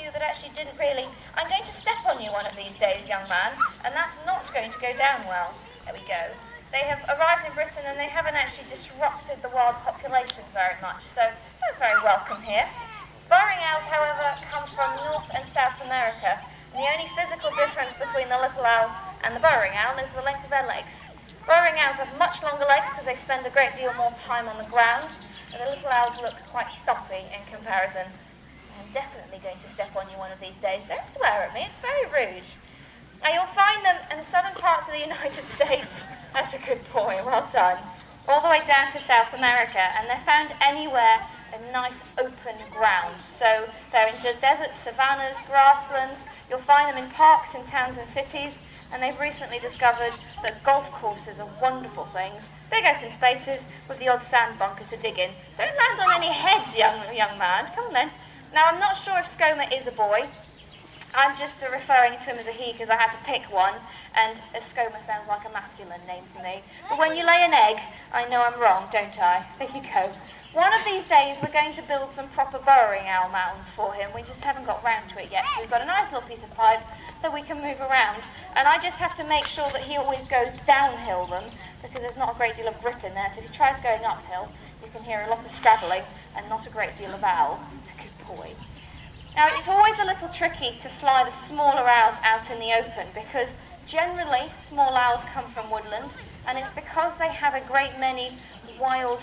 few that actually didn't really. I'm going to step on you one of these days, young man, and that's not going to go down well. There we go. They have arrived in Britain and they haven't actually disrupted the wild population very much, so they're very welcome here. Burrowing owls, however, come from North and South America, and the only physical difference between the little owl and the burrowing owl is the length of their legs. Burrowing owls have much longer legs because they spend a great deal more time on the ground, and the little owls look quite stumpy in comparison. I'm definitely going to step on you one of these days. Don't swear at me, it's very rude. Now you'll find them in the southern parts of the United States. That's a good boy, well done. All the way down to South America, and they're found anywhere in nice open ground. So they're in deserts, savannas, grasslands. You'll find them in parks in towns and cities, and they've recently discovered that golf courses are wonderful things. Big open spaces with the odd sand bunker to dig in. Don't land on any heads, young man. Come on then. Now, I'm not sure if Skoma is a boy. I'm just referring to him as a he because I had to pick one, and a Skoma sounds like a masculine name to me. But when you lay an egg, I know I'm wrong, don't I? There you go. One of these days, we're going to build some proper burrowing owl mounds for him. We just haven't got round to it yet. So we've got a nice little piece of pipe that we can move around. And I just have to make sure that he always goes downhill them, because there's not a great deal of grip in there. So if he tries going uphill, you can hear a lot of straddling and not a great deal of owl. Good boy. Now, it's always a little tricky to fly the smaller owls out in the open, because generally small owls come from woodland, and it's because they have a great many wild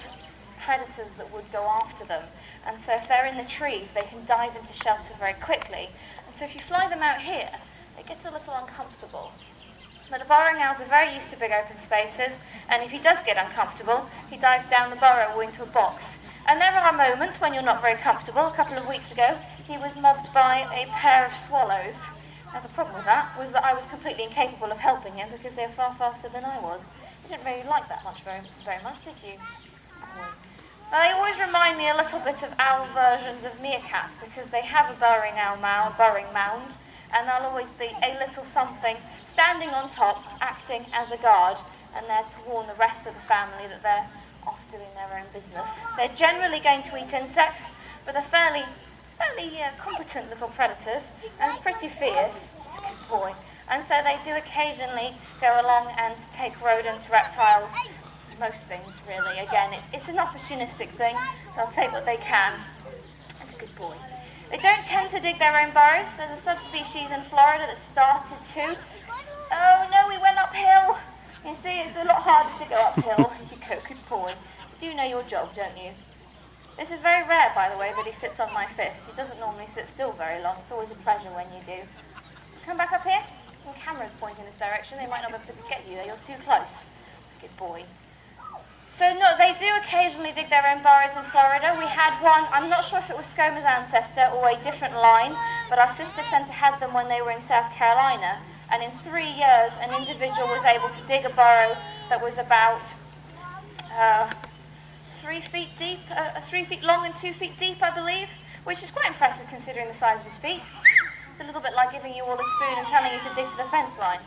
predators that would go after them. And so if they're in the trees, they can dive into shelter very quickly. And so if you fly them out here, it gets a little uncomfortable. But the burrowing owls are very used to big open spaces, and if he does get uncomfortable, he dives down the burrow or into a box. And there are moments when you're not very comfortable. A couple of weeks ago, he was mobbed by a pair of swallows. Now, the problem with that was that I was completely incapable of helping him because they were far faster than I was. You didn't really like that much very much, did you? Now, they always remind me a little bit of owl versions of meerkats because they have a burrowing mound, and there'll always be a little something standing on top, acting as a guard, and there to warn the rest of the family that they're off doing their own business. They're generally going to eat insects, but they're fairly competent little predators and pretty fierce. It's a good boy. And so they do occasionally go along and take rodents, reptiles, most things really. Again, it's an opportunistic thing. They'll take what they can. It's a good boy. They don't tend to dig their own burrows. There's a subspecies in Florida that started to. Oh no, we went uphill. You see, it's a lot harder to go uphill. You go, good boy. You do know your job, don't you? This is very rare, by the way, that he sits on my fist. He doesn't normally sit still very long. It's always a pleasure when you do. Come back up here. The camera's pointing this direction. They might not be able to get you there. You're too close. Good boy. So no, they do occasionally dig their own burrows in Florida. We had one, I'm not sure if it was Skoma's ancestor or a different line, but our sister centre had them when they were in South Carolina. And in 3 years, an individual was able to dig a burrow that was about 3 feet deep, 3 feet long and 2 feet deep, I believe, which is quite impressive considering the size of his feet. It's a little bit like giving you all a spoon and telling you to dig to the fence line.